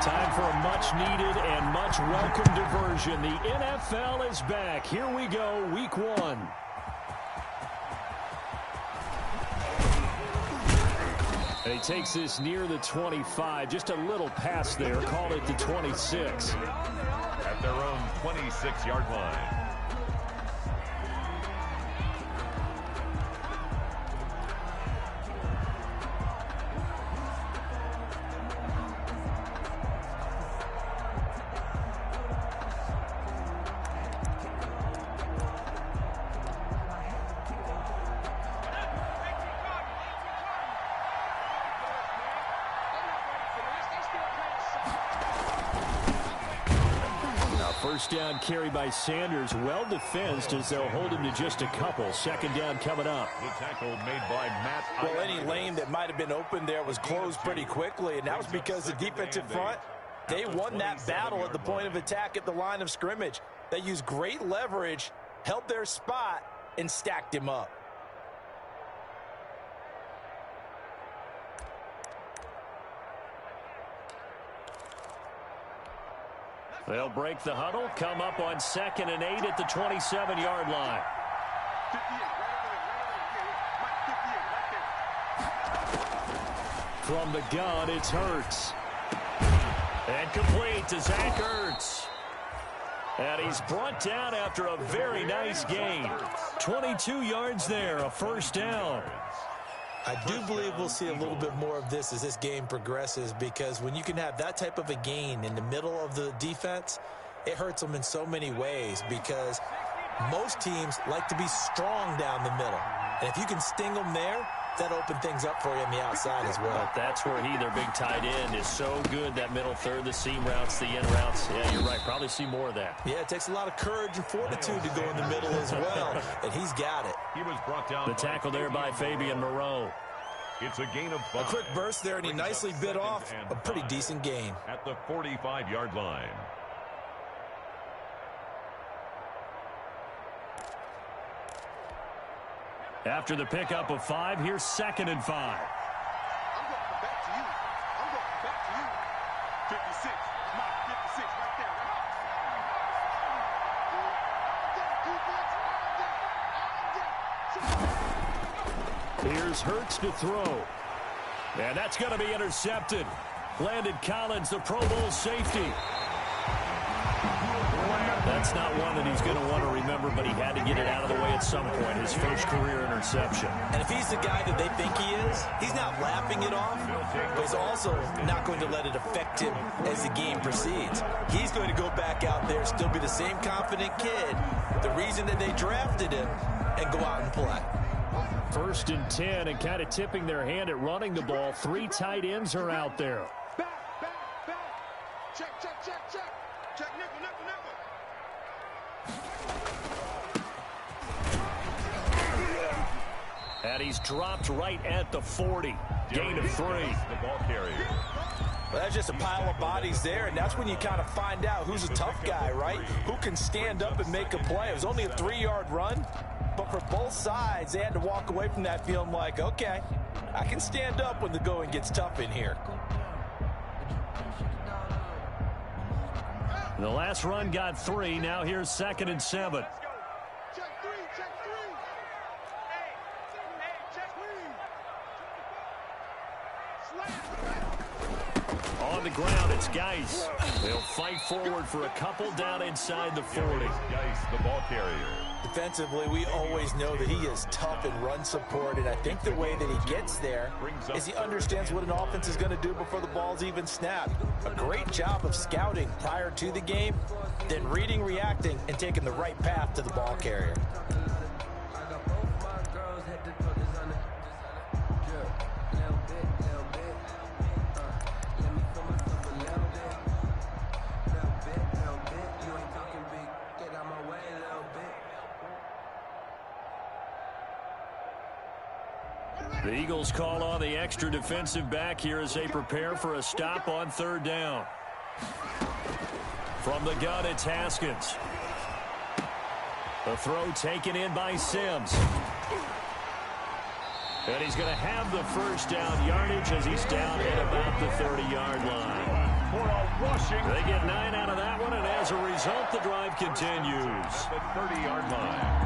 Time for a much-needed and much-welcome diversion. The NFL is back. Here we go, Week 1. And he takes this near the 25. Just a little pass there. Called it the 26. At their own 26-yard line. First down carry by Sanders. Well defensed as they'll hold him to just a couple. Second down coming up. The tackle made by Matt. Well, any lane that might have been open there was closed pretty quickly, and that was because the defensive front, they won that battle at the point of attack at the line of scrimmage. They used great leverage, held their spot, and stacked him up. They'll break the huddle, come up on 2nd and 8 at the 27-yard line. From the gun, it's Hurts. And complete to Zach Ertz. And he's brought down after a very nice gain. 22 yards there, a first down. I do believe we'll see a little bit more of this as this game progresses, because when you can have that type of a gain in the middle of the defense, it hurts them in so many ways, because most teams like to be strong down the middle. And if you can sting them there, that opens things up for you on the outside as well. But that's where their big tight end, is so good, that middle third, the seam routes, the in routes. Yeah, you're right. Probably see more of that. Yeah, it takes a lot of courage and fortitude to go in the middle as well, and he's got it. He was brought down. The tackle there by Fabian Moreau. It's a gain of 5. A quick burst there, and he nicely bit off a pretty decent gain. At the 45-yard line. After the pickup of 5, here's 2nd and 5. I'm going back to you. I'm going back to you. 56. My 56 right there. Here's Hurts to throw. And that's going to be intercepted. Landon Collins, the Pro Bowl safety. That's not one that he's going to want to remember, but he had to get it out of the way at some point, his first career interception. And if he's the guy that they think he is, he's not laughing it off, but he's also not going to let it affect him as the game proceeds. He's going to go back out there, still be the same confident kid, the reason that they drafted him, and go out and play. 1st and 10, and kind of tipping their hand at running the ball. 3 tight ends are out there. Back. Check. Check, nickel. And he's dropped right at the 40. Gain of 3. The ball carrier. Well, that's just a pile of bodies there, and that's when you kind of find out who's a tough guy, right? Who can stand up and make a play. It was only a 3-yard run, but for both sides, they had to walk away from that feeling like, okay, I can stand up when the going gets tough in here. The last run got 3. Now here's 2nd and 7. Check 3. On the ground, it's Geis. They'll fight forward for a couple down inside the 40. Geis, the ball carrier. Defensively, we always know that he is tough in run support, and I think the way that he gets there is he understands what an offense is going to do before the ball's even snapped. A great job of scouting prior to the game, then reading, reacting, and taking the right path to the ball carrier. The Eagles call on the extra defensive back here as they prepare for a stop on 3rd down. From the gun, it's Haskins. The throw taken in by Sims. And he's going to have the first down yardage as he's down at about the 30-yard line. For a Pushing. They get 9 out of that one, and as a result, the drive continues. At the 30-yard line.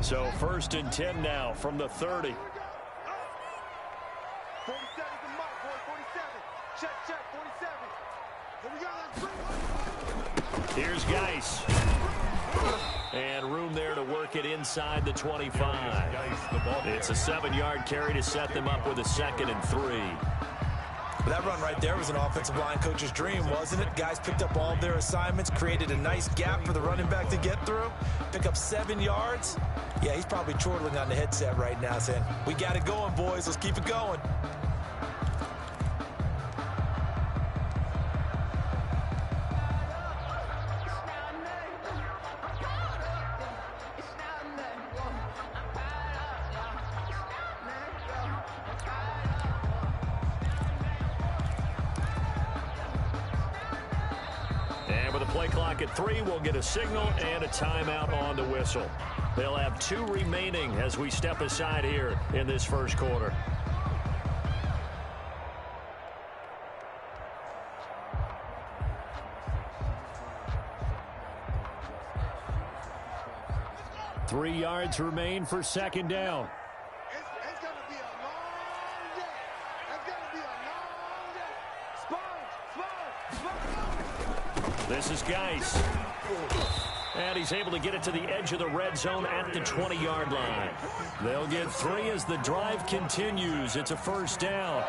So 1st and 10 now from the 30. 47 the mark, boy. 47. Check, 47. Here we go. Here's Geis. And room there to work it inside the 25. It's a 7-yard carry to set them up with a 2nd and 3. That run right there was an offensive line coach's dream, wasn't it? Guys picked up all of their assignments, created a nice gap for the running back to get through, pick up 7 yards. Yeah, he's probably chortling on the headset right now saying, we got it going, boys. Let's keep it going. And with the play clock at 3, we'll get a signal and a timeout on the whistle. They'll have 2 remaining as we step aside here in this first quarter. Three yards remain for 2nd down. It's going to be a long day. It's going to be a long day. Sponge. This is Geis. And he's able to get it to the edge of the red zone at the 20-yard line. They'll get 3 as the drive continues. It's a 1st down.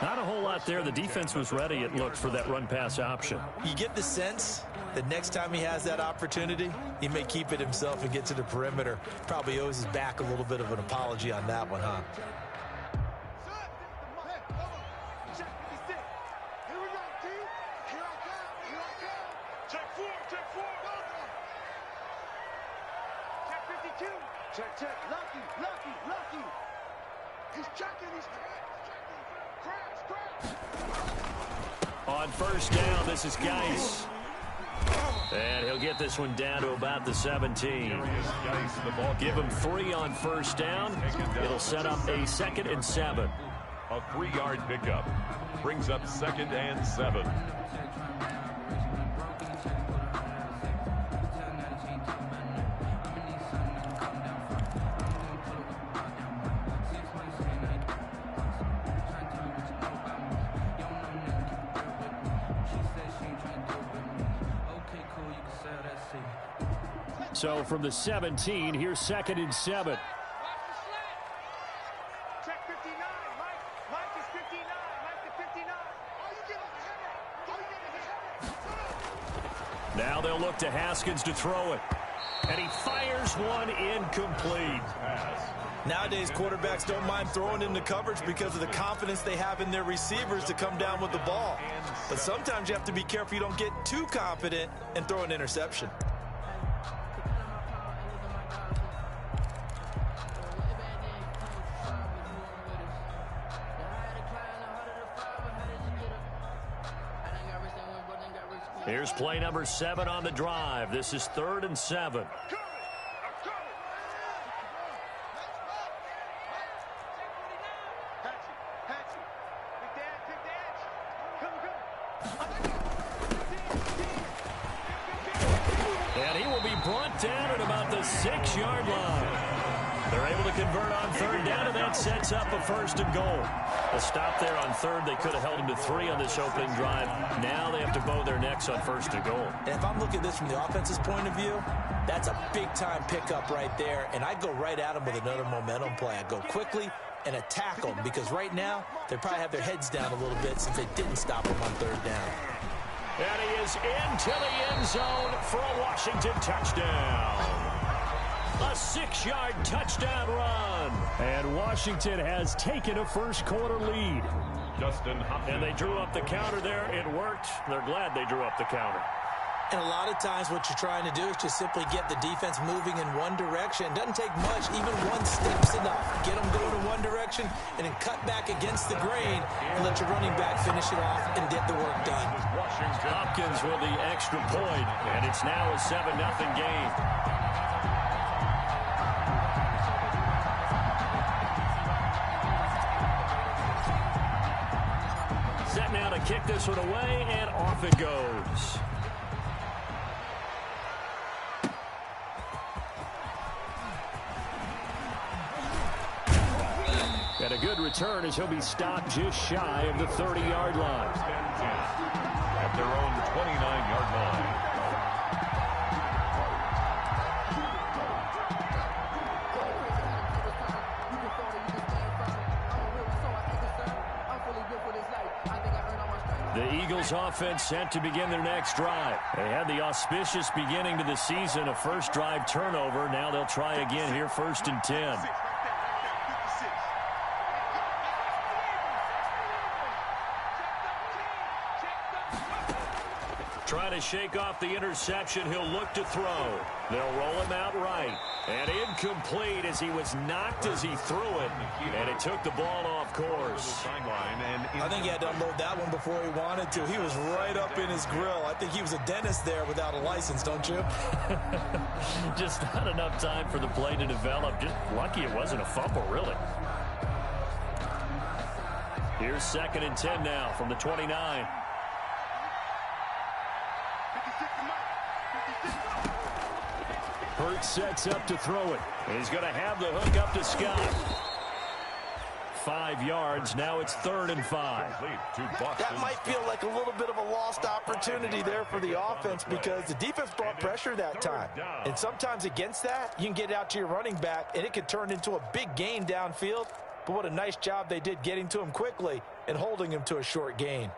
Not a whole lot there. The defense was ready, it looked, for that run-pass option. You get the sense that next time he has that opportunity, he may keep it himself and get to the perimeter. Probably owes his back a little bit of an apology on that one, huh? Check 56. Here we go, T. Here I come. Here I come. Check 4. Check 4. Check 52. Check. Lucky. He's checking. Crash. On 1st down, this is Geis. And he'll get this one down to about the 17. Give him 3 on 1st down. It'll set up a 2nd and 7. A 3-yard pickup. Brings up 2nd and 7. So from the 17, here's 2nd and 7. Check 59. Mike is 59. Mike is 59. Now they'll look to Haskins to throw it. And he fires one incomplete. Nowadays, quarterbacks don't mind throwing into coverage because of the confidence they have in their receivers to come down with the ball. But sometimes you have to be careful you don't get too confident and throw an interception. Here's play number 7 on the drive. This is 3rd and 7. And he will be brought down at about the 6-yard line. They're able to convert on 3rd down, and that sets up a 1st and goal. A stop there on 3rd. They could have held him to 3 on this opening drive. Now they have to bow their necks on 1st and goal. And if I'm looking at this from the offense's point of view, that's a big-time pickup right there. And I'd go right at him with another momentum play. I'd go quickly and attack them because right now they probably have their heads down a little bit since they didn't stop him on 3rd down. And he is into the end zone for a Washington touchdown. A 6-yard touchdown run. And Washington has taken a first-quarter lead. Justin Hopkins. And they drew up the counter there. It worked. They're glad they drew up the counter. And a lot of times what you're trying to do is just simply get the defense moving in one direction. It doesn't take much. Even one step's enough. Get them going in one direction and then cut back against the grain and let your running back finish it off and get the work done. Hopkins with the extra point, and it's now a 7-0 game. Set now to kick this one away, and off it goes. And a good return as he'll be stopped just shy of the 30-yard line. At their own 29-yard line. The Eagles offense set to begin their next drive. They had the auspicious beginning to the season, a first drive turnover. Now they'll try again here, 1st and 10. Trying to shake off the interception. He'll look to throw. They'll roll him out right. And incomplete as he was knocked as he threw it. And it took the ball off course. I think he had to unload that one before he wanted to. He was right up in his grill. I think he was a dentist there without a license, don't you? Just not enough time for the play to develop. Just lucky it wasn't a fumble, really. Here's 2nd and 10 now from the 29. Hurts sets up to throw it. He's going to have the hook up to Scott. 5 yards. Now it's 3rd and 5. That might feel like a little bit of a lost opportunity there for the offense because the defense brought pressure that time. And sometimes against that, you can get out to your running back, and it could turn into a big gain downfield. But what a nice job they did getting to him quickly and holding him to a short gain.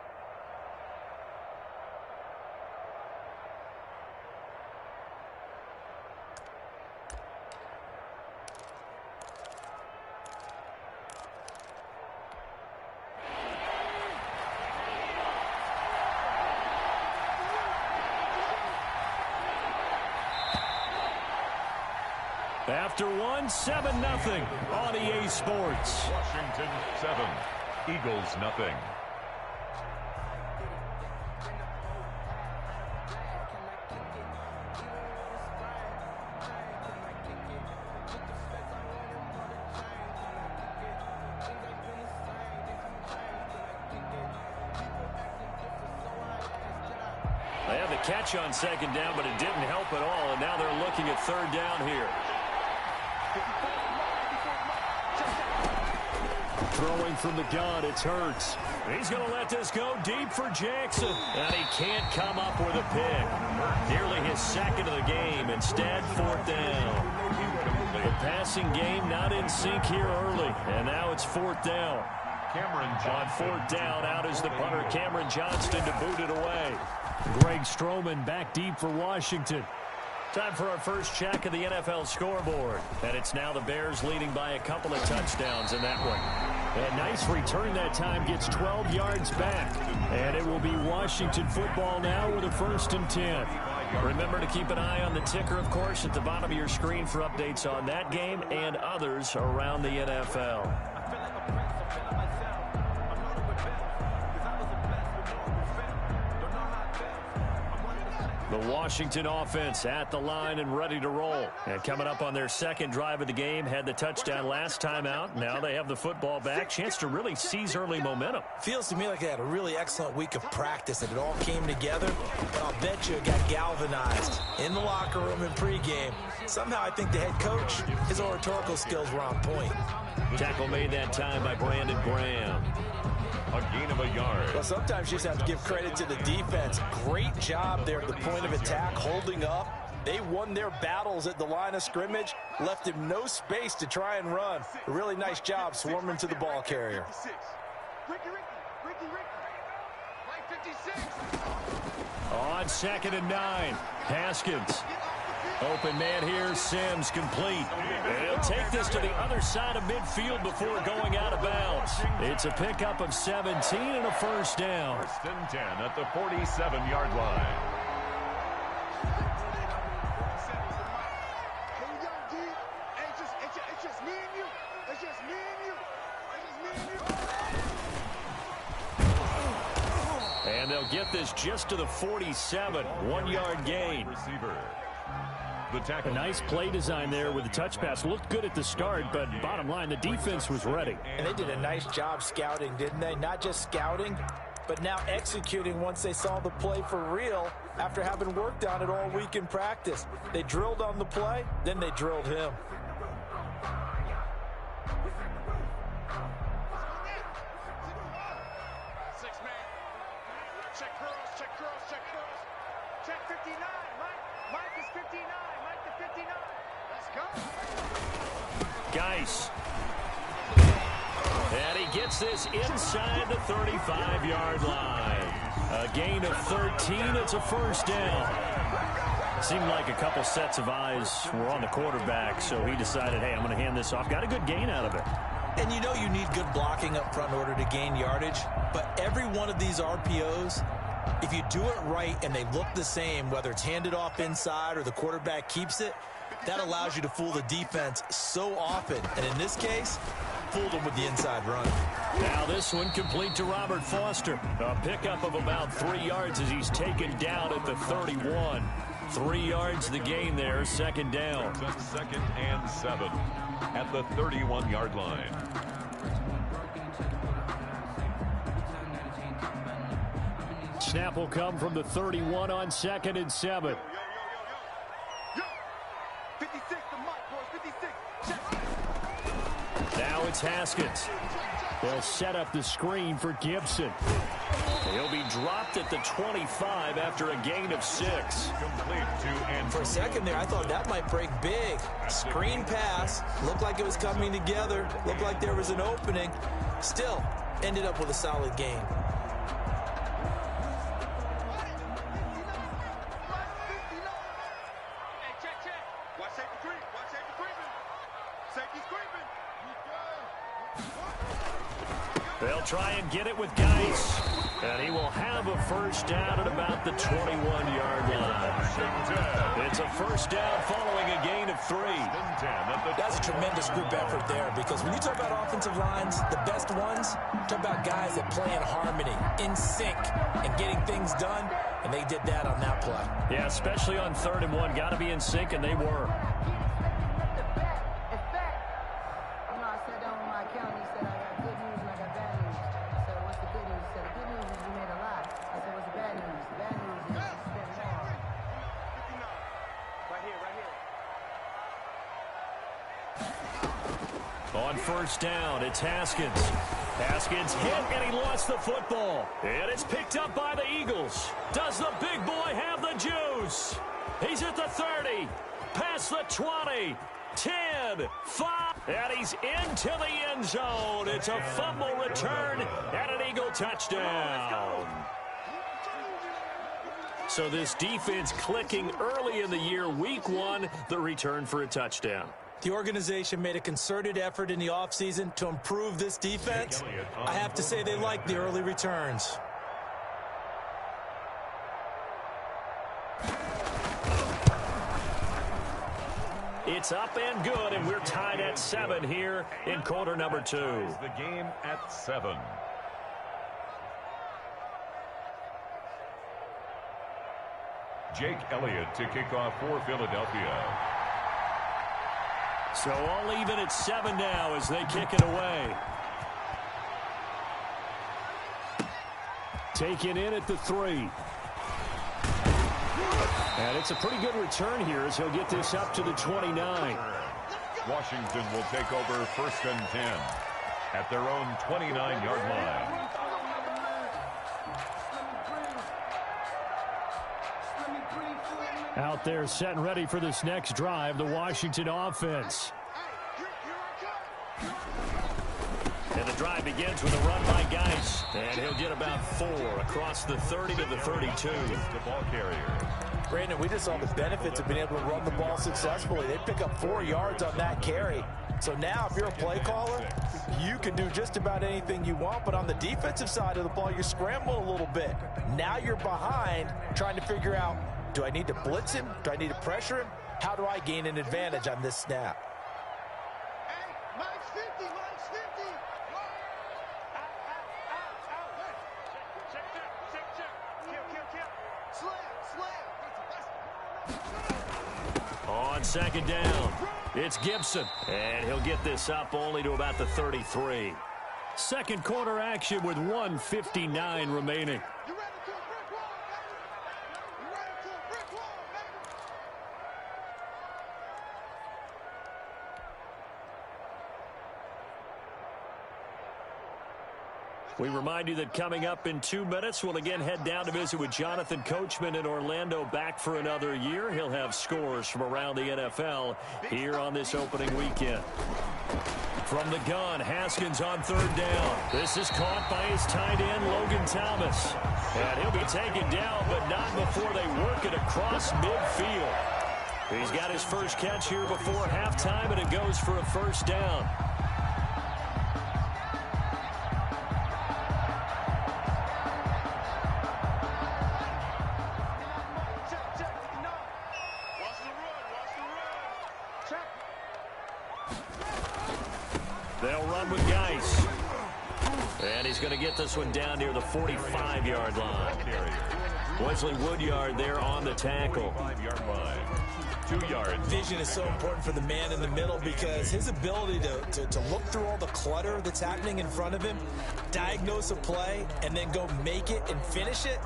After one, 7-0 on EA Sports. Washington 7, Eagles nothing. They had the catch on 2nd down, but it didn't help at all, and now they're looking at 3rd down here. Throwing from the gun, it's Hurts. He's going to let this go deep for Jackson. And he can't come up with a pick. Nearly his 2nd of the game. Instead, 4th down. The passing game not in sync here early. And now it's 4th down. On 4th down, out is the punter, Cameron Johnston, to boot it away. Greg Stroman back deep for Washington. Time for our first check of the NFL scoreboard. And it's now the Bears leading by a couple of touchdowns in that one. A nice return that time, gets 12 yards back. And it will be Washington football now with a 1st and 10. Remember to keep an eye on the ticker, of course, at the bottom of your screen for updates on that game and others around the NFL. The Washington offense at the line and ready to roll. And coming up on their 2nd drive of the game, had the touchdown last time out. Now they have the football back. Chance to really seize early momentum. Feels to me like they had a really excellent week of practice and it all came together. But I'll bet you it got galvanized in the locker room in pregame. Somehow I think the head coach, his oratorical skills were on point. Tackle made that time by Brandon Graham. A gain of a yard. Well, sometimes you just have to give credit to the defense. Great job there at the point of attack, holding up. They won their battles at the line of scrimmage, left him no space to try and run. A really nice job swarming to the ball carrier. On 2nd and 9, Haskins. Open man here, Sims, complete. And he'll take this to the other side of midfield before going out of bounds. It's a pickup of 17 and a 1st down. 1st and 10 at the 47-yard line. He'll get this just to the 47. 1-yard gain. Receiver. The tackle. A nice play design there with the touch pass. Looked good at the start, but bottom line, the defense was ready. And they did a nice job scouting, didn't they? Not just scouting, but now executing once they saw the play for real after having worked on it all week in practice. They drilled on the play, then they drilled him. Check 59. Mike is 59. Mike to 59. Let's go. Geis. And he gets this inside the 35-yard line. A gain of 13. It's a first down. Seemed like a couple sets of eyes were on the quarterback, so he decided, hey, I'm going to hand this off. Got a good gain out of it. And you know you need good blocking up front in order to gain yardage, but every one of these RPOs, if you do it right and they look the same, whether it's handed off inside or the quarterback keeps it, that allows you to fool the defense so often. And in this case, fooled them with the inside run. Now this one complete to Robert Foster. A pickup of about 3 yards as he's taken down at the 31. 3 yards the gain there, second down. Second and 7 at the 31-yard line. Snap will come from the 31 on 2nd and 7. 56 to Mike, boys. 56. Check. Now it's Haskins. They'll set up the screen for Gibson. He'll be dropped at the 25 after a gain of 6. Complete to and For a second there, I thought that might break big. Screen pass. Looked like it was coming together. Looked like there was an opening. Still, ended up with a solid gain. They'll try and get it with Geis. And he will have a first down at about the 21-yard line. It's a first down following a gain of 3. That's a tremendous group effort there, because when you talk about offensive lines, the best ones, talk about guys that play in harmony, in sync, and getting things done, and they did that on that play. Yeah, especially on 3rd and 1. Got to be in sync, and they were. On first down, it's Haskins. Haskins hit, and he lost the football. And it's picked up by the Eagles. Does the big boy have the juice? He's at the 30, past the 20, 10, 5, and he's into the end zone. It's a fumble return and an Eagle touchdown. So this defense clicking early in the year, week 1, the return for a touchdown. The organization made a concerted effort in the offseason to improve this defense. I have to say they like the early returns. It's up and good, and we're tied at 7 here in quarter number 2. The game at 7. Jake Elliott to kick off for Philadelphia. So all even at 7 now as they kick it away. Taken in at the 3. And it's a pretty good return here as he'll get this up to the 29. Washington will take over 1st and 10 at their own 29-yard line. Out there set and ready for this next drive, the Washington offense. And the drive begins with a run by Geis. And he'll get about 4 across the 30 to the 32. The ball carrier. Brandon, we just saw the benefits of being able to run the ball successfully. They pick up 4 yards on that carry. So now if you're a play caller, you can do just about anything you want. But on the defensive side of the ball, you're scrambling a little bit. Now you're behind trying to figure out, do I need to blitz him? Do I need to pressure him? How do I gain an advantage on this snap? Hey, Mike's 50. Mike's 50. On second down, it's Gibson. And he'll get this up only to about the 33. Second quarter action with 1:59 remaining. You ready to a brick wall, baby? You ready to a brick wall, baby? We remind you that coming up in 2 minutes, we'll again head down to visit with Jonathan Coachman in Orlando, back for another year. He'll have scores from around the NFL here on this opening weekend. From the gun, Haskins on third down. This is caught by his tight end, Logan Thomas. And he'll be taken down, but not before they work it across midfield. He's got his first catch here before halftime, and it goes for a first down. They'll run with Geis. And he's going to get this one down near the 45-yard line. Wesley Woodyard there on the tackle. 5-yard line. 2 yards. Vision is so important for the man in the middle because his ability to look through all the clutter that's happening in front of him, diagnose a play, and then go make it and finish it,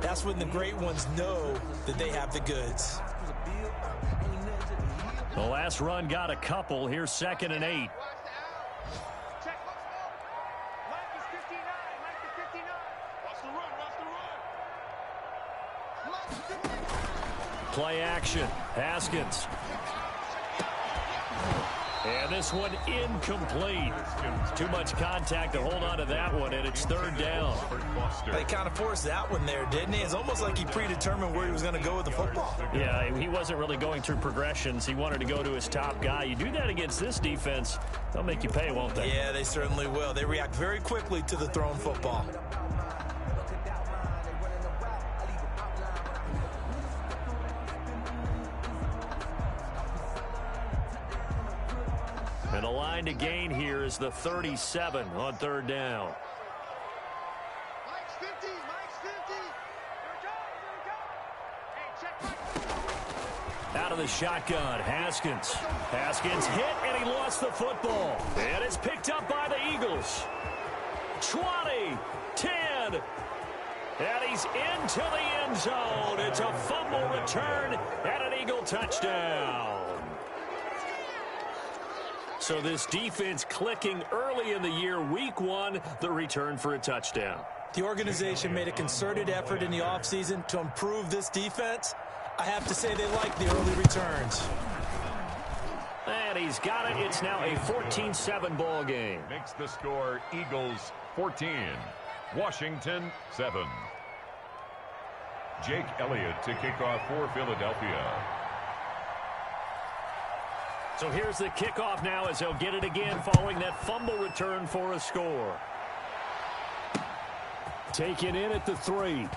that's when the great ones know that they have the goods. The last run got a couple. Here's 2nd and 8. Check. Mike is 59. Mike is 59. Watch the run, watch the run. Play action. Haskins. And this one incomplete. Too much contact to hold on to that one, and it's third down. They kind of forced that one there, didn't he? It's almost like he predetermined where he was going to go with the football. Yeah, he wasn't really going through progressions. He wanted to go to his top guy. You do that against this defense, they'll make you pay, won't they? Yeah, they certainly will. They react very quickly to the thrown football. And the line to gain here is the 37 on third down. Mike's 50, Mike's 50. Here we go. Hey, check Mike. Out of the shotgun, Haskins. Haskins hit, and he lost the football. And it's picked up by the Eagles. 20, 10, and he's into the end zone. It's a fumble return and an Eagle touchdown. So this defense clicking early in the year, week 1, the return for a touchdown. The organization made a concerted effort in the offseason to improve this defense. I have to say they like the early returns. And he's got it. It's now a 14-7 ball game. Makes the score Eagles 14, Washington 7. Jake Elliott to kick off for Philadelphia. So here's the kickoff now as they'll get it again following that fumble return for a score. Taken in at the 3.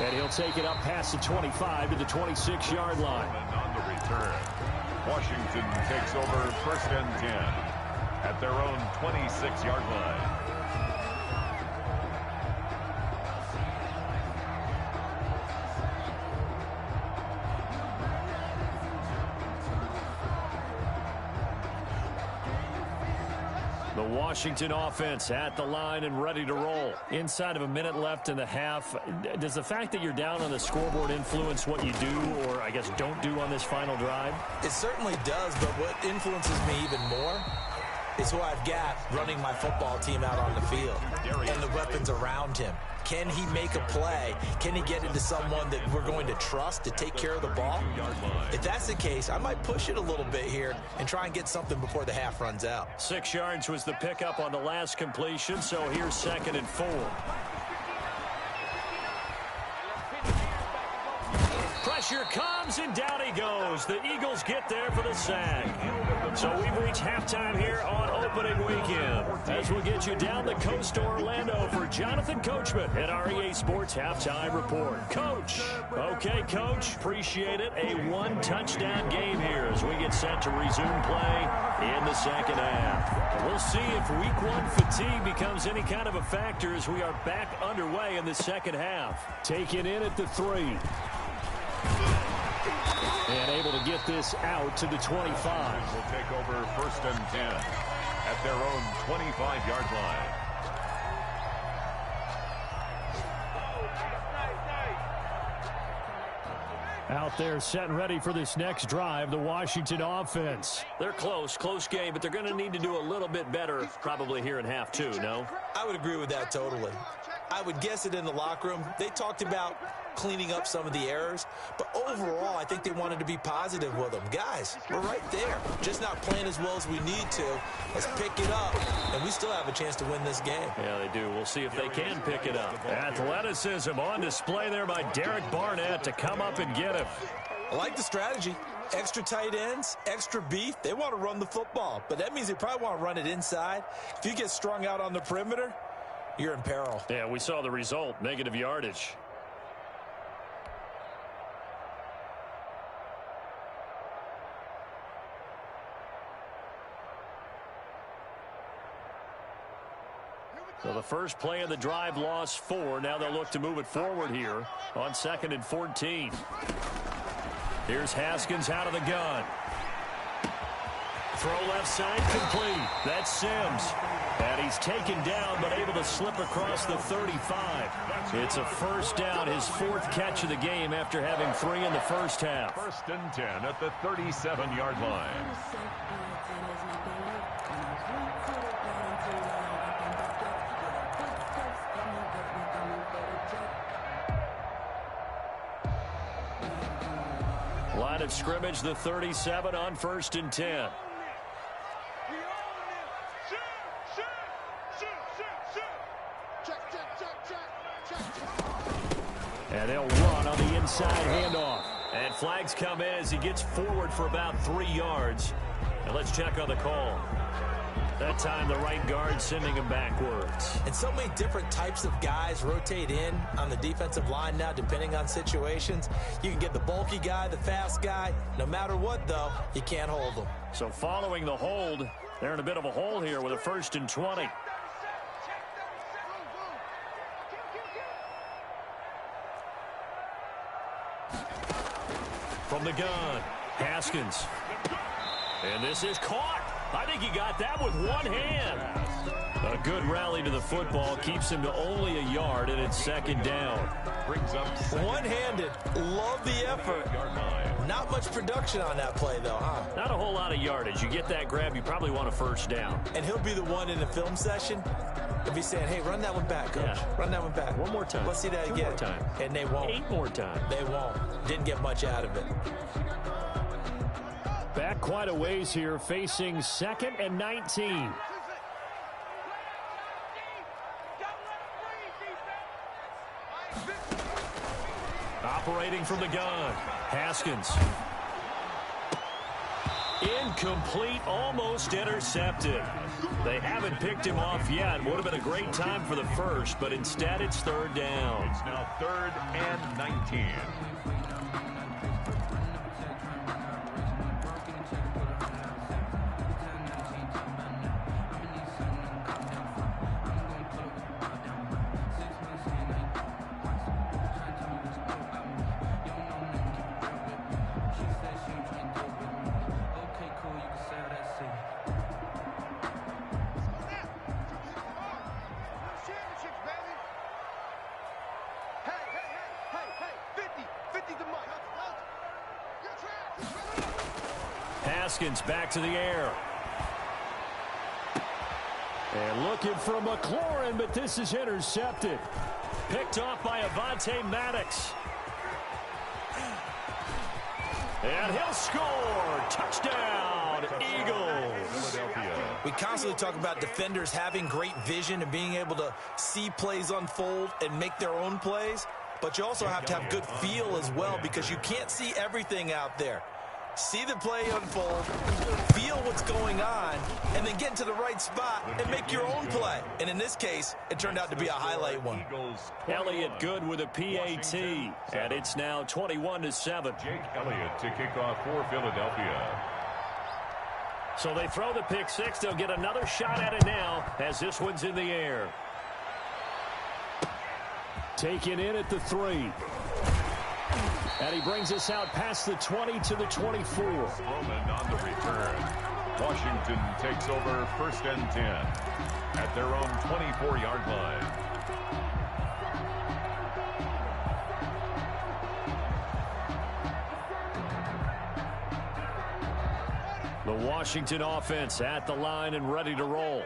And he'll take it up past the 25 to the 26-yard line. And on the return, Washington takes over 1st and 10 at their own 26-yard line. The Washington offense at the line and ready to roll. Inside of a minute left in the half, does the fact that you're down on the scoreboard influence what you do or, I guess, don't do on this final drive? It certainly does, but what influences me even more is who I've got running my football team out on the field and the weapons around him. Can he make a play? Can he get into someone that we're going to trust to take care of the ball? If that's the case, I might push it a little bit here and try and get something before the half runs out. 6 yards was the pickup on the last completion, so here's 2nd and 4. Pressure comes, and down he goes. The Eagles get there for the sack. So we've reached halftime here on opening weekend. As we get you down the coast to Orlando for Jonathan Coachman at our EA Sports Halftime Report. Coach. Okay, Coach. Appreciate it. A 1-touchdown game here as we get set to resume play in the second half. We'll see if week 1 fatigue becomes any kind of a factor as we are back underway in the second half. Taken in at the 3. And able to get this out to the 25. Will take over 1st and 10 at their own 25-yard line. Out there set and ready for this next drive, the Washington offense. They're close game, but they're going to need to do a little bit better probably here in half two, no? I would agree with that totally. I would guess it in the locker room. They talked about cleaning up some of the errors, but overall, I think they wanted to be positive with them. Guys, we're right there. Just not playing as well as we need to. Let's pick it up, and we still have a chance to win this game. Yeah, they do. We'll see if they can pick it up. Athleticism on display there by Derek Barnett to come up and get him. I like the strategy. Extra tight ends, extra beef. They want to run the football, but that means they probably want to run it inside. If you get strung out on the perimeter, you're in peril. Yeah, we saw the result, negative yardage. So the first play of the drive lost 4. Now they'll look to move it forward here on 2nd and 14. Here's Haskins out of the gun. Throw left side complete. That's Sims. And he's taken down but able to slip across the 35. It's a first down, his 4th catch of the game after having 3 in the first half. 1st and 10 at the 37-yard line. Line of scrimmage, the 37 on 1st and 10. And they'll run on the inside handoff. And flags come in as he gets forward for about 3 yards. And let's check on the call. That time the right guard sending him backwards. And so many different types of guys rotate in on the defensive line now depending on situations. You can get the bulky guy, the fast guy. No matter what, though, you can't hold them. So following the hold, they're in a bit of a hole here with a 1st and 20. From the gun, Haskins. And this is caught. I think he got that with one hand. A good rally to the football keeps him to only a yard, and it's 2nd down. Brings up one-handed. Love the effort. Not much production on that play, though, huh? Not a whole lot of yardage. You get that grab, you probably want a 1st down. And he'll be the one in the film session. He'll be saying, hey, run that one back, coach. Yeah. Run that one back. One more time. Let's see that 2 again. more time. And they won't. 8 more times. They won't. Didn't get much out of it. Back quite a ways here, facing 2nd and 19. Operating from the gun, Haskins. Incomplete, almost intercepted. They haven't picked him off yet. Would have been a great time for the first, but instead it's 3rd down. It's now 3rd and 19. Haskins back to the air. And looking for McLaurin, but this is intercepted. Picked off by Avonte Maddox. And he'll score. Touchdown, Eagles. Philadelphia. We constantly talk about defenders having great vision and being able to see plays unfold and make their own plays. But you also have to have good feel as well because you can't see everything out there. See the play unfold, feel what's going on, and then get into the right spot and make your own play. And in this case, it turned out to be a highlight one. Elliott good with a PAT, and it's now 21-7. Jake Elliott to kick off for Philadelphia. So they throw the pick six. They'll get another shot at it now as this one's in the air. Taken in at the 3. And he brings us out past the 20 to the 24. Roman on the return. Washington takes over 1st and 10 at their own 24-yard line. The Washington offense at the line and ready to roll.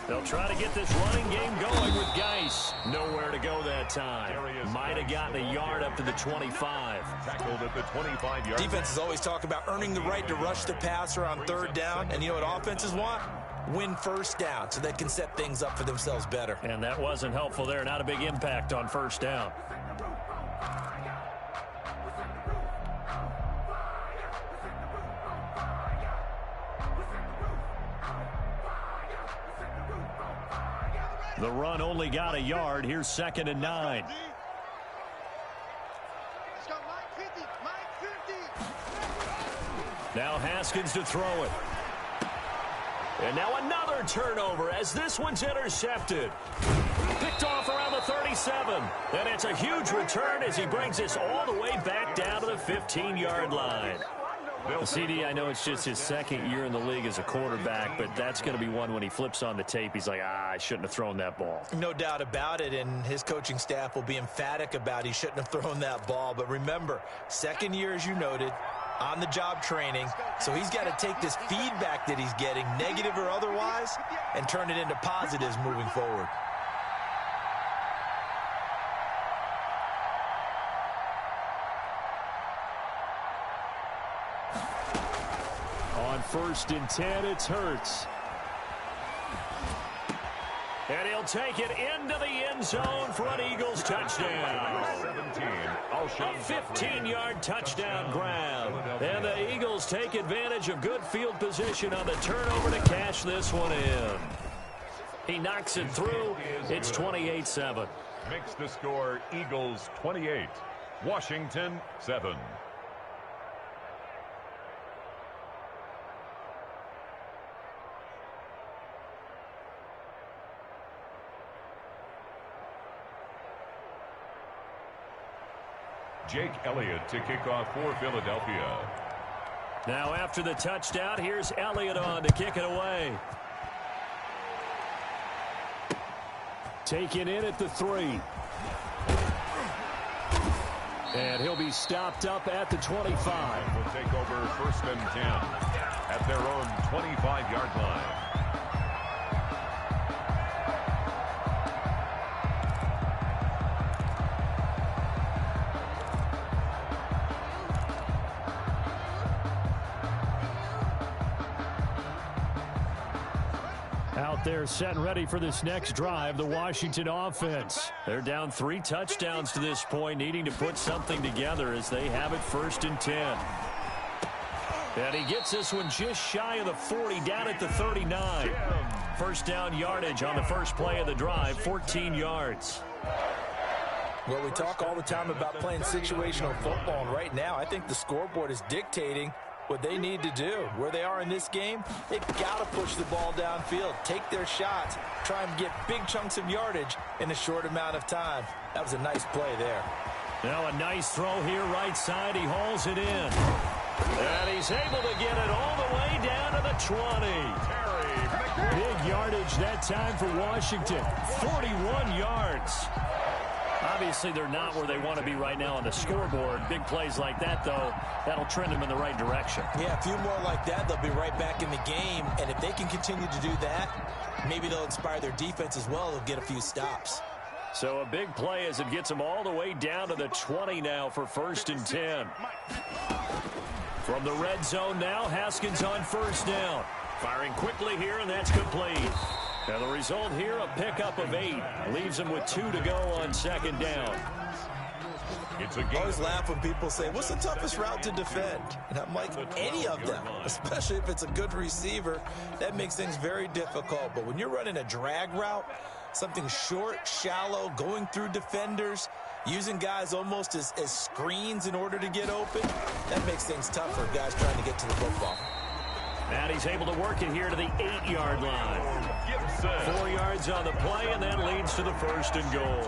They'll try to get this running game going with Geis. Nowhere to go that time. Might have gotten a yard up to the 25. Tackled at the 25-yard. Defenses always talk about earning the right to rush the passer on 3rd down. And you know what offenses want? Win 1st down so they can set things up for themselves better. And that wasn't helpful there. Not a big impact on 1st down. The run only got a yard. Here's 2nd and 9. Let's go, Mike 50. Mike 50. Now Haskins to throw it. And now another turnover as this one's intercepted. Picked off around the 37. And it's a huge return as he brings us all the way back down to the 15-yard line. CD, I know it's just his 2nd year in the league as a quarterback, but that's going to be one when he flips on the tape, he's like, I shouldn't have thrown that ball. No doubt about it, and his coaching staff will be emphatic about he shouldn't have thrown that ball. But remember, 2nd year, as you noted, on-the-job training, so he's got to take this feedback that he's getting, negative or otherwise, and turn it into positives moving forward. On 1st and 10, it's Hurts. And he'll take it into the end zone for an Eagles touchdown. 17. A 15-yard touchdown grab. And the Eagles take advantage of good field position on the turnover to cash this one in. He knocks it through. It's 28-7. Makes the score Eagles 28, Washington 7. Jake Elliott to kick off for Philadelphia. Now after the touchdown, here's Elliott on to kick it away. Taken in at the 3. And he'll be stopped up at the 25. Will take over 1st and 10 at their own 25-yard line. Out there set and ready for this next drive, the Washington offense. They're down 3 touchdowns to this point, needing to put something together as they have it 1st and 10. And he gets this one just shy of the 40, down at the 39. 1st down yardage on the first play of the drive, 14 yards. Well, we talk all the time about playing situational football, and right now I think the scoreboard is dictating what they need to do. Where they are in this game, they've got to push the ball downfield, take their shots, try and get big chunks of yardage in a short amount of time. That was a nice play there. Now a nice throw here right side. He hauls it in. And he's able to get it all the way down to the 20. Big yardage that time for Washington. 41 yards. Obviously, they're not where they want to be right now on the scoreboard. Big plays like that, though, that'll trend them in the right direction. Yeah, a few more like that, they'll be right back in the game. And if they can continue to do that, maybe they'll inspire their defense as well. They'll get a few stops. So a big play as it gets them all the way down to the 20 now for 1st and 10. From the red zone now, Haskins on 1st down. Firing quickly here, and that's complete. And the result here, a pickup of 8. Leaves them with 2 to go on 2nd down. I always laugh when people say, what's the toughest route to defend? And I'm like, any of them, especially if it's a good receiver. That makes things very difficult. But when you're running a drag route, something short, shallow, going through defenders, using guys almost as screens in order to get open, that makes things tough for guys trying to get to the football. And he's able to work it here to the 8-yard line. 4 yards on the play, and that leads to the 1st and goal.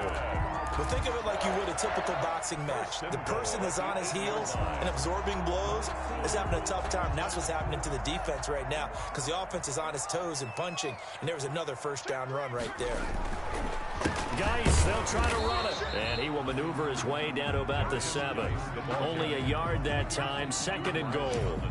But think of it like you would a typical boxing match. The person that's on his heels and absorbing blows is having a tough time. And that's what's happening to the defense right now because the offense is on his toes and punching. And there was another first down run right there. Geis, they'll try to run it. And he will maneuver his way down to about the 7. Only a yard that time, 2nd and goal.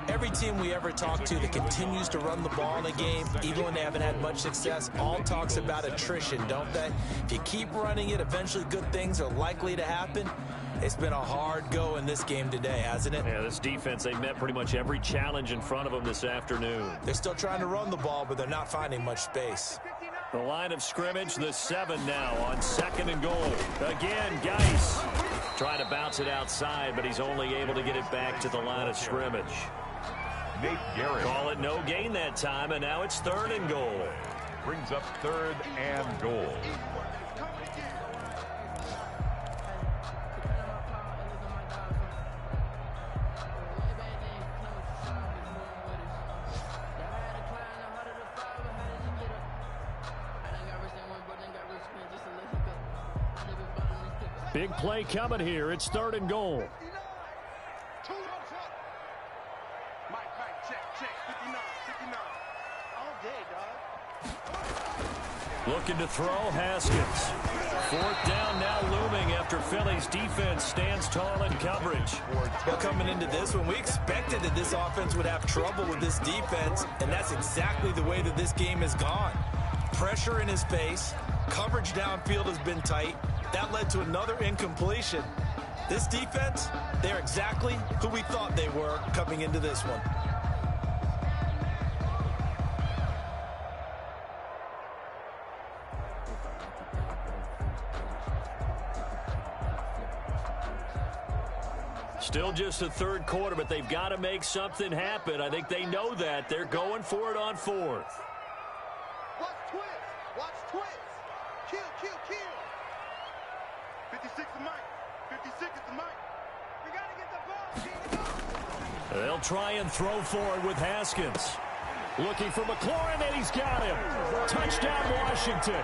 Every team we ever talk to that continues to run the ball in a game, even when they haven't had much success, all talks about attrition, don't they? If you keep running it, eventually good things are likely to happen. It's been a hard go in this game today, hasn't it? Yeah, this defense, they've met pretty much every challenge in front of them this afternoon. They're still trying to run the ball, but they're not finding much space. The line of scrimmage, the 7 now on 2nd and goal. Again, Geis trying to bounce it outside, but he's only able to get it back to the line of scrimmage. Nate Garrett. Call it no gain that time, and now it's 3rd and goal. Brings up 3rd and goal. Big play coming here. It's 3rd and goal. Looking to throw, Haskins. 4th down now looming after Philly's defense stands tall in coverage. Well, coming into this one, we expected that this offense would have trouble with this defense, and that's exactly the way that this game has gone. Pressure in his face, coverage downfield has been tight. That led to another incompletion. This defense, they're exactly who we thought they were coming into this one. Still just the 3rd quarter, but they've got to make something happen. I think they know that. They're going for it on 4th. Watch twist. Watch twist. Kill, kill, kill. 56 is Mike. 56 is the Mike. We got to get the ball. They'll try and throw for it with Haskins. Looking for McLaurin, and he's got him. Touchdown, Washington.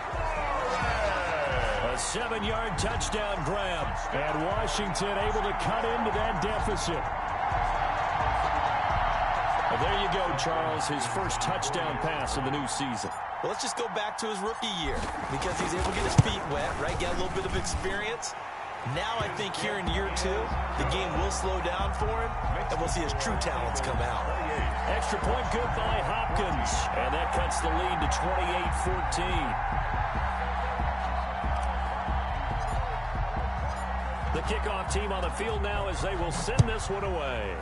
A 7-yard touchdown grab. And Washington able to cut into that deficit. Well, there you go, Charles. His first touchdown pass of the new season. Well, let's just go back to his rookie year because he's able to get his feet wet, right? Get a little bit of experience. Now I think here in year 2, the game will slow down for him, and we'll see his true talents come out. Extra point good by Hopkins. And that cuts the lead to 28-14. The kickoff team on the field now as they will send this one away.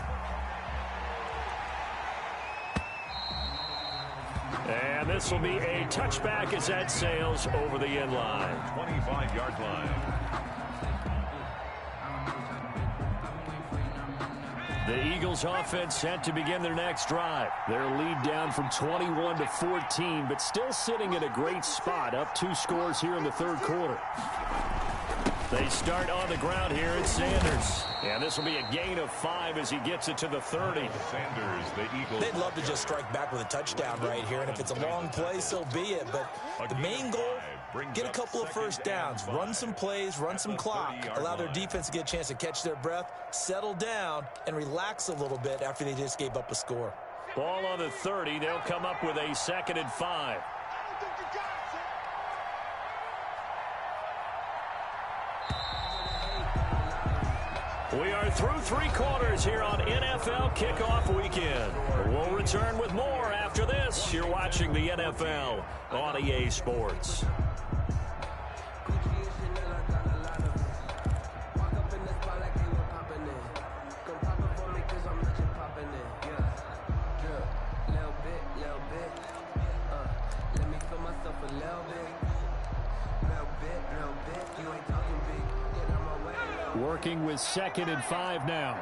And this will be a touchback as that sails over the end line. 25-yard line. The Eagles offense set to begin their next drive. Their lead down from 21-14, but still sitting in a great spot, up 2 scores here in the 3rd quarter. They start on the ground here at Sanders. And this will be a gain of 5 as he gets it to the 30. Sanders, the Eagles. They'd love to just strike back with a touchdown right here, and if it's a long play, so be it. But the main goal, get a couple of first downs, run some plays, run some clock, allow their defense to get a chance to catch their breath, settle down, and relax a little bit after they just gave up a score. Ball on the 30. They'll come up with a 2nd and 5. We are through 3 quarters here on NFL Kickoff Weekend. We'll return with more after this. You're watching the NFL on EA Sports. Working with 2nd and 5 now.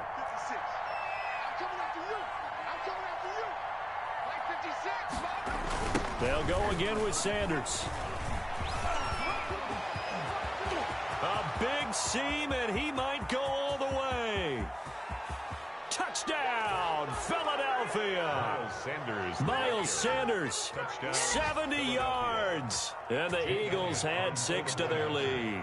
They'll go again with Sanders. A big seam, and he might go all the way. Touchdown, Philadelphia. Miles Sanders, 70 yards. And the Eagles had 6 to their lead.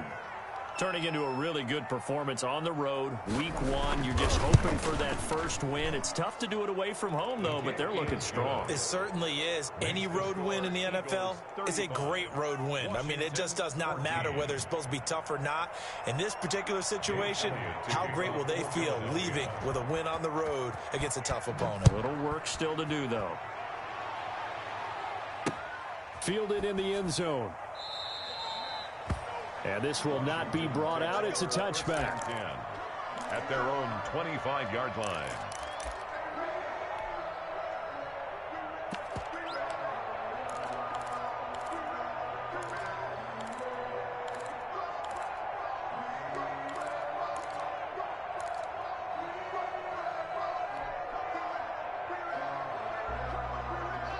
Turning into a really good performance on the road. Week 1, you're just hoping for that first win. It's tough to do it away from home, though, but they're looking strong. It certainly is. Any road win in the NFL is a great road win. I mean, it just does not matter whether it's supposed to be tough or not. In this particular situation, how great will they feel leaving with a win on the road against a tough opponent? A little work still to do, though. Fielded in the end zone. And this will not be brought out. It's a touchback. At their own 25-yard line.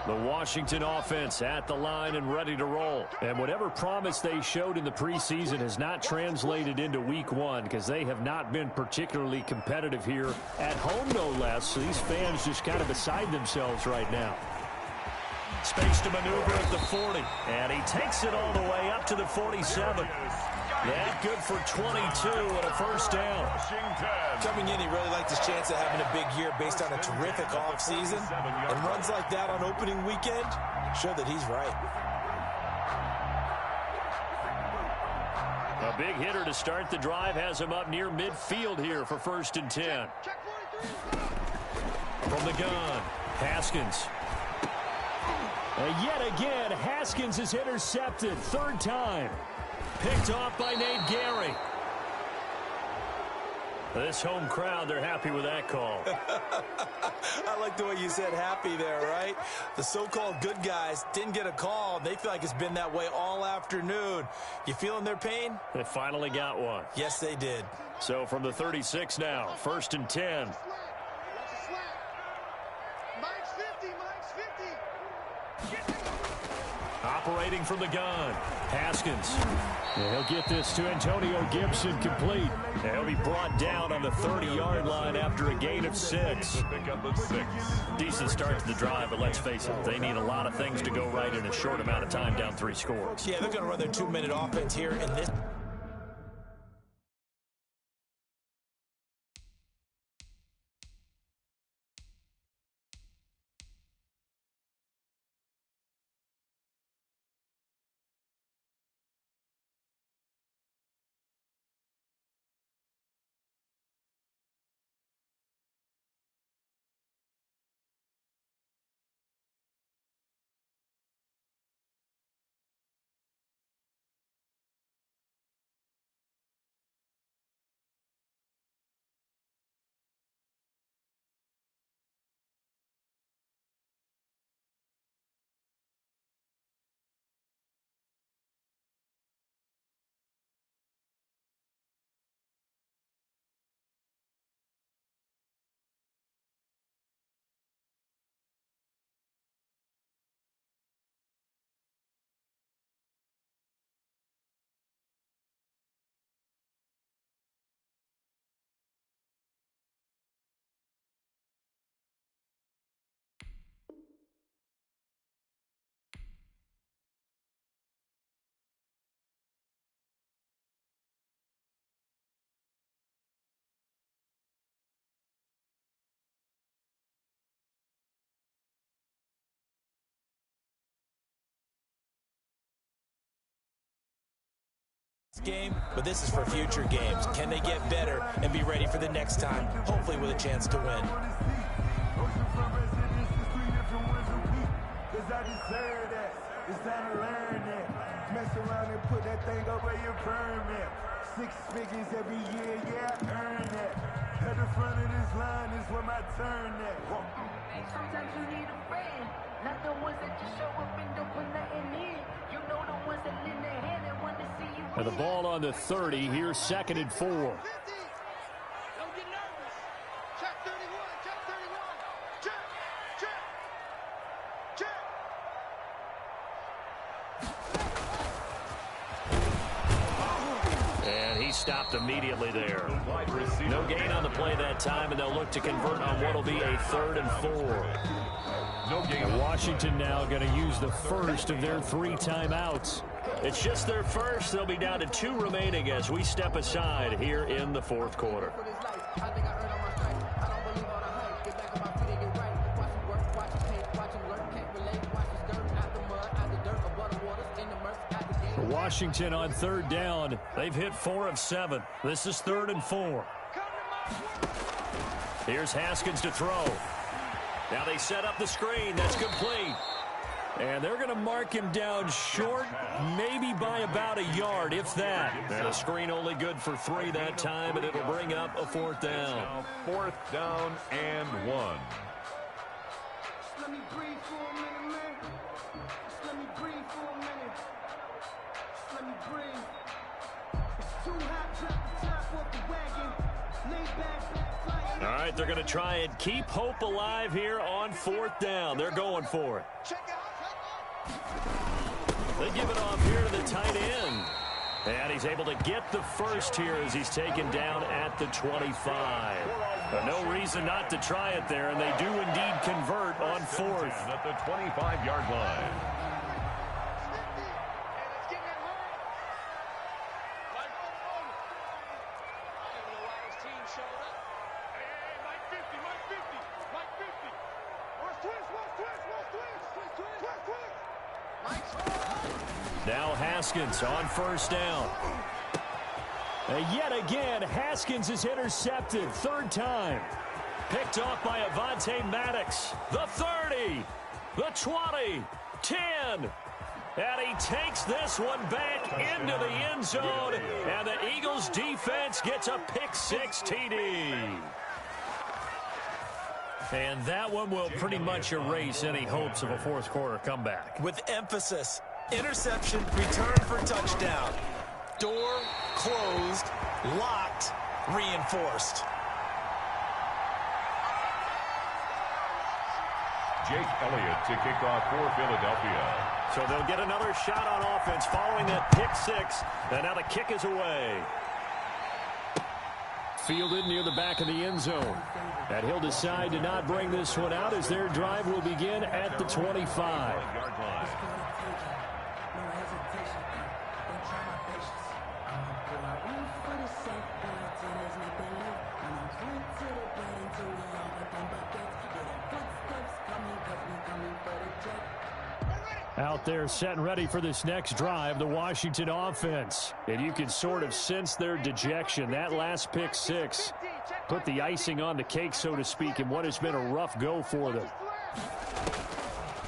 The Washington offense at the line and ready to roll. And whatever promise they showed in the preseason has not translated into week 1 because they have not been particularly competitive here at home, no less. So these fans just kind of beside themselves right now. Space to maneuver at the 40. And he takes it all the way up to the 47. That good for 22 and a first down. Coming in, he really liked his chance of having a big year based on a terrific offseason. And runs like that on opening weekend show that he's right. A big hitter to start the drive has him up near midfield here for 1st and 10. From the gun, Haskins. And yet again, Haskins is intercepted. 3rd time. Picked off by Nate Gary. This home crowd, they're happy with that call. I like the way you said happy there, right? The so-called good guys didn't get a call. They feel like it's been that way all afternoon. You feeling their pain? They finally got one. Yes, they did. So from the 36 now, 1st and 10. Operating from the gun, Haskins. And he'll get this to Antonio Gibson complete. And he'll be brought down on the 30-yard line after a gain of 6. Decent start to the drive, but let's face it, they need a lot of things to go right in a short amount of time down 3 scores. Yeah, they're going to run their 2-minute offense here in this. Game, but this is for future games. Can they get better and be ready for the next time, hopefully with a chance to win? It's time to learn that. Mess around and put that thing over your permit. 6 figures every year, yeah, I earn that. At the front of this line is where my turn at. Sometimes you need a friend, not the ones that just show up and don't put nothing in. You know the ones that lend their hand and want to see you win. And the ball on the 30, here's 2nd and 4. Don't get nervous. Check 31, check 31. Check, check, check. And he stopped immediately there. No gain on the play that time, and they'll look to convert on what will be a 3rd and 4. And Washington now going to use the first of their 3 timeouts. It's just their first. They'll be down to 2 remaining as we step aside here in the fourth quarter. For Washington on third down, they've hit 4 of 7. This is 3rd and 4. Here's Haskins to throw. Now they set up the screen. That's complete. And they're going to mark him down short, maybe by about a yard, if that. And a screen only good for 3 that time, and it'll bring up a 4th down. Now 4th down and 1. Let me breathe for a minute, man. Just let me breathe for a minute. Just let me breathe. It's too hot, drop the top off the wagon. Lay back, flying. All right, they're going to try and keep hope alive here on 4th down. They're going for it. They give it off here to the tight end. And he's able to get the first here as he's taken down at the 25. But no reason not to try it there, and they do indeed convert on 4th. At the 25-yard line. Now Haskins on 1st down. And yet again, Haskins is intercepted. 3rd time. Picked off by Avonte Maddox. The 30. The 20. 10. And he takes this one back into the end zone. And the Eagles defense gets a pick-6 TD. And that one will pretty much erase any hopes of a fourth quarter comeback. With emphasis. Interception, return for touchdown. Door closed, locked, reinforced. Jake Elliott to kick off for Philadelphia. So they'll get another shot on offense following that pick-6. And now the kick is away. Fielded near the back of the end zone. And he'll decide to not bring this one out as their drive will begin at the 25. Out there set and ready for this next drive, the Washington offense. And you can sort of sense their dejection. That last pick-6 put the icing on the cake, so to speak, in what has been a rough go for them.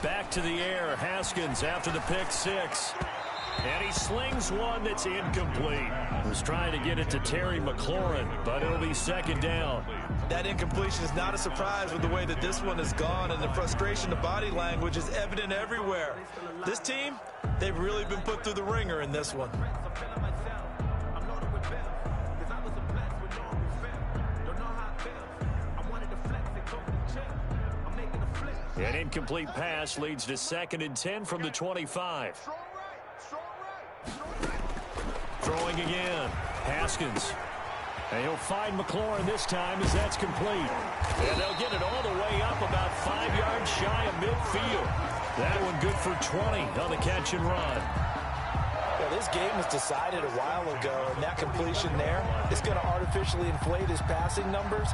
Back to the air, Haskins after the pick-6. And he slings one that's incomplete. Was trying to get it to Terry McLaurin, but it'll be 2nd down. That incompletion is not a surprise with the way that this one has gone, and the frustration, the body language is evident everywhere. This team, they've really been put through the ringer in this one. An incomplete pass leads to 2nd and 10 from the 25. Throwing again. Haskins. And he'll find McLaurin this time as that's complete. And they'll get it all the way up about 5 yards shy of midfield. That one good for 20 on the catch and run. Yeah, this game was decided a while ago, and that completion there is going to artificially inflate his passing numbers.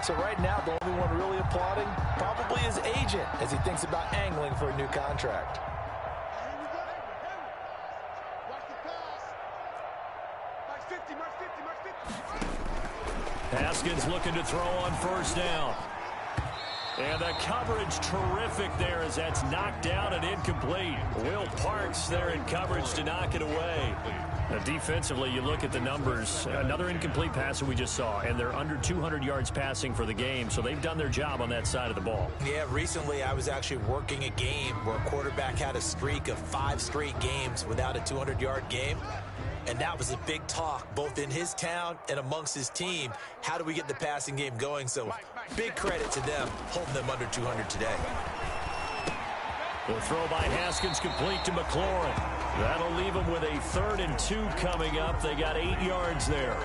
So right now, the only one really applauding probably his agent as he thinks about angling for a new contract. Haskins looking to throw on 1st down. And the coverage terrific there as that's knocked down and incomplete. Will Parks there in coverage to knock it away. Now defensively, you look at the numbers. Another incomplete pass that we just saw, and they're under 200 yards passing for the game, so they've done their job on that side of the ball. Yeah, recently I was actually working a game where a quarterback had a streak of 5 straight games without a 200-yard game. And that was a big talk, both in his town and amongst his team. How do we get the passing game going? So big credit to them, holding them under 200 today. The throw by Haskins complete to McLaurin. That'll leave them with a 3rd and 2 coming up. They got 8 yards there.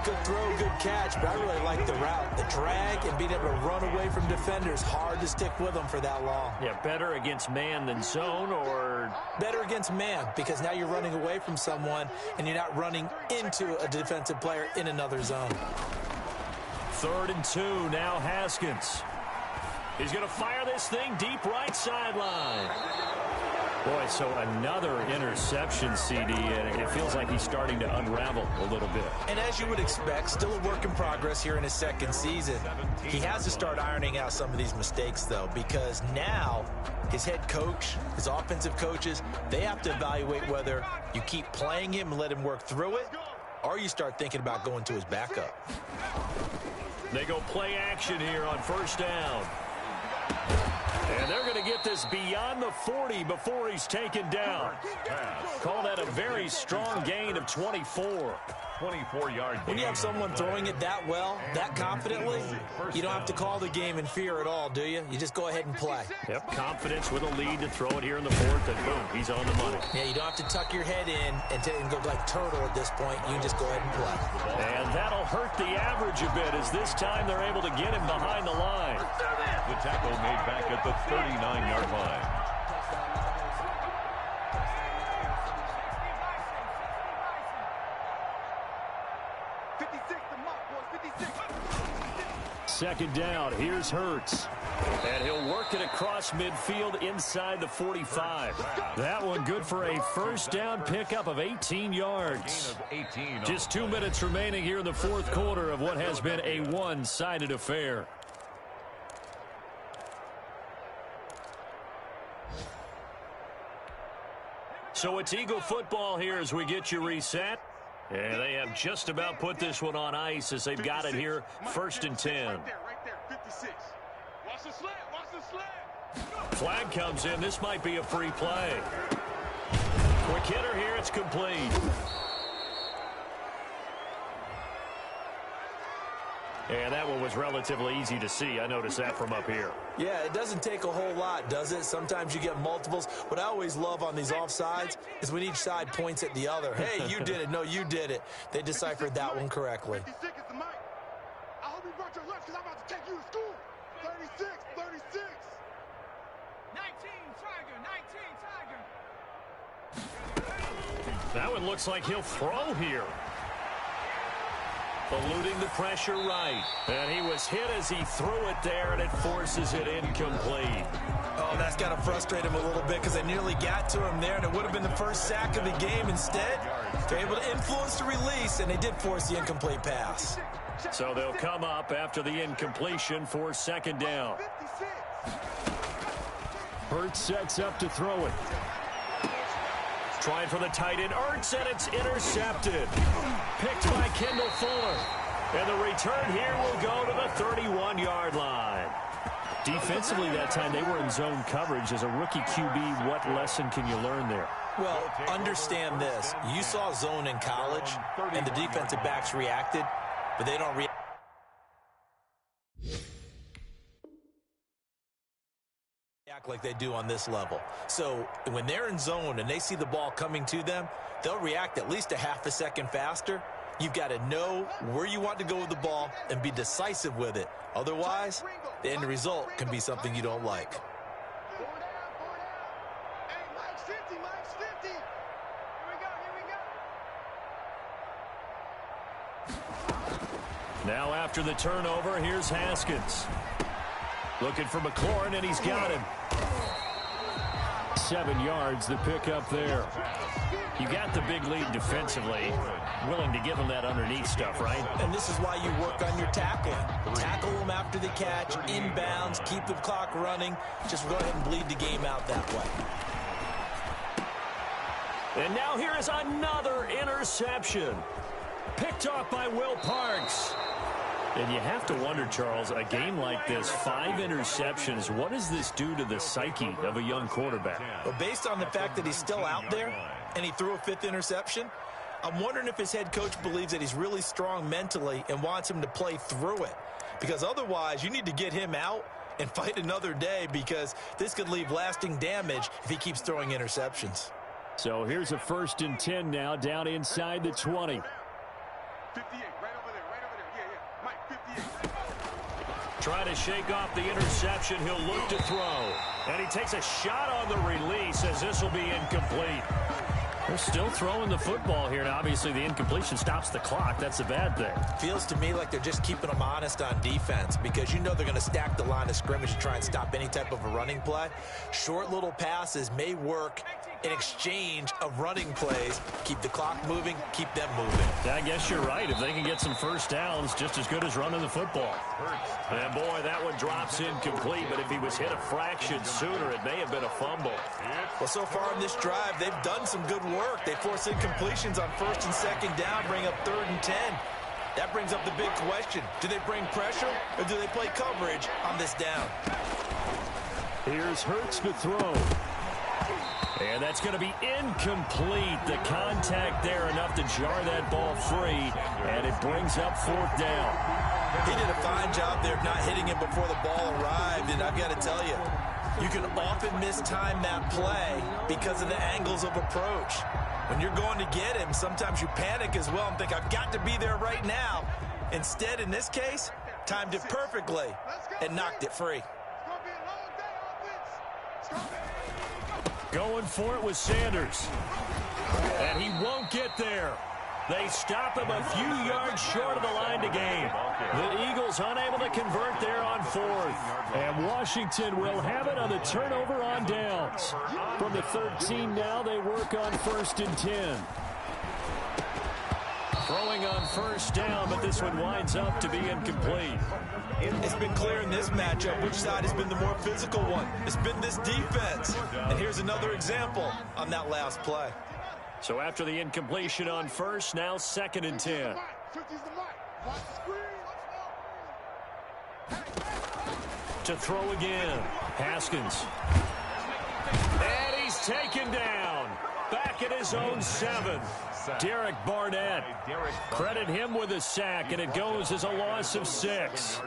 Good throw, good catch, but I really like the route. The drag and being able to run away from defenders, hard to stick with them for that long. Yeah, better against man than zone, or better against man, because now you're running away from someone and you're not running into a defensive player in another zone. 3rd and 2, now Haskins. He's going to fire this thing deep right sideline. Boy, so another interception, CD, and it feels like he's starting to unravel a little bit. And as you would expect, still a work in progress here in his 2nd season. He has to start ironing out some of these mistakes, though, because now his head coach, his offensive coaches, they have to evaluate whether you keep playing him and let him work through it, or you start thinking about going to his backup. They go play action here on 1st down. And they're going to get this beyond the 40 before he's taken down. Call that a very strong gain of 24. 24-yard. When you have someone throwing it that well, that confidently, you don't have to call the game in fear at all, do you? You just go ahead and play. Yep, confidence with a lead to throw it here in the 4th, and boom, he's on the money. Yeah, you don't have to tuck your head in and go like turtle at this point. You can just go ahead and play. And that'll hurt the average a bit, as this time they're able to get him behind the line. The tackle made back at the 39-yard line. Second down, here's Hurts. And he'll work it across midfield inside the 45. That one good for a 1st down pickup of 18 yards. Just 2 minutes remaining here in the 4th quarter of what has been a one-sided affair. So it's Eagle football here as we get you reset. And they have just about put this one on ice as they've got it here, 1st and 10. Right there, 56. Watch the slant, watch the slant. Flag comes in. This might be a free play. Quick hitter here. It's complete. And that one was relatively easy to see. I noticed that from up here. Yeah, it doesn't take a whole lot, does it? Sometimes you get multiples. What I always love on these offsides is when each side points at the other. Hey, you did it. No, you did it. They deciphered that one correctly. 56 is the mic. I hope you brought your lunch because I'm about to take you to school. 36, 36. 19, Tiger. That one looks like he'll throw here. Eluding the pressure right. And he was hit as he threw it there, and it forces it incomplete. Oh, that's got to frustrate him a little bit because they nearly got to him there, and it would have been the first sack of the game. Instead, they're able to influence the release, and they did force the incomplete pass. So they'll come up after the incompletion for 2nd down. Hurts sets up to throw it. Trying for the tight end, Ertz, and it's intercepted. Picked by Kendall Fuller. And the return here will go to the 31-yard line. Defensively that time, they were in zone coverage. As a rookie QB, what lesson can you learn there? Well, understand this. You saw zone in college, and the defensive backs reacted, but they don't react like they do on this level. So when they're in zone and they see the ball coming to them, they'll react at least a half a second faster. You've got to know where you want to go with the ball and be decisive with it. Otherwise, the end result can be something you don't like. Hey, Mike's 50, Mike's 50. Here we go. Now after the turnover, here's Haskins. Looking for McLaurin, and he's got him. 7 yards, the pickup there. You got the big lead defensively. Willing to give them that underneath stuff, right? And this is why you work on your tackling. Tackle them after the catch, inbounds, keep the clock running. Just go ahead and bleed the game out that way. And now here is another interception. Picked off by Will Parks. And you have to wonder, Charles, a game like this, 5 interceptions, what does this do to the psyche of a young quarterback? Well, based on the fact that he's still out there and he threw a 5th interception, I'm wondering if his head coach believes that he's really strong mentally and wants him to play through it. Because otherwise, you need to get him out and fight another day, because this could leave lasting damage if he keeps throwing interceptions. So here's a 1st and 10 now, down inside the 20. 58, right over there. Yeah. Mike, 58. Trying to shake off the interception. He'll look to throw. And he takes a shot on the release as this will be incomplete. They're still throwing the football here. Now, obviously, the incompletion stops the clock. That's a bad thing. Feels to me like they're just keeping them honest on defense because you know they're going to stack the line of scrimmage and try and stop any type of a running play. Short little passes may work in exchange of running plays. Keep the clock moving, keep them moving. I guess you're right. If they can get some first downs, just as good as running the football. And, boy, that one drops incomplete, but if he was hit a fraction sooner, it may have been a fumble. Well, so far in this drive, they've done some good work. They force incompletions on 1st and 2nd down, bring up 3rd and 10. That brings up the big question. Do they bring pressure or do they play coverage on this down? Here's Hurts to throw. And that's going to be incomplete. The contact there enough to jar that ball free, and it brings up 4th down. He did a fine job there of not hitting it before the ball arrived, and I've got to tell you, you can often mistime that play because of the angles of approach. When you're going to get him, sometimes you panic as well and think, I've got to be there right now. Instead, in this case, timed it perfectly and knocked it free. Going for it with Sanders. And he won't get there. They stop him a few yards short of the line to gain. The Eagles unable to convert there on 4th. And Washington will have it on the turnover on downs. From the 13 now, they work on 1st and 10. Throwing on 1st down, but this one winds up to be incomplete. It's been clear in this matchup which side has been the more physical one. It's been this defense. And here's another example on that last play. So after the incompletion on 1st, now 2nd and 10. To throw again. Haskins. And he's taken down. Back at his own 7. Derek Barnett. Credit him with a sack, and it goes as a loss of 6.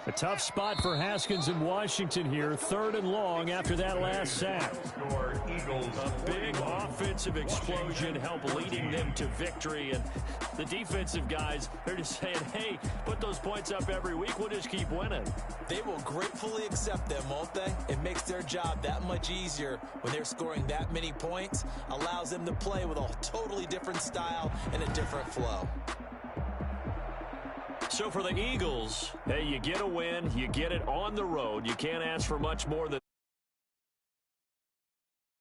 A tough spot for Haskins in Washington here. 3rd and long after that last sack. A big offensive explosion helped leading them to victory. And the defensive guys, they're just saying, hey, put those points up every week. We'll just keep winning. They will gratefully accept them, won't they? It makes their job that much easier when they're scoring that many points. Allows them to play with a totally different style and a different flow. So for the Eagles, hey, you get a win, you get it on the road. You can't ask for much more than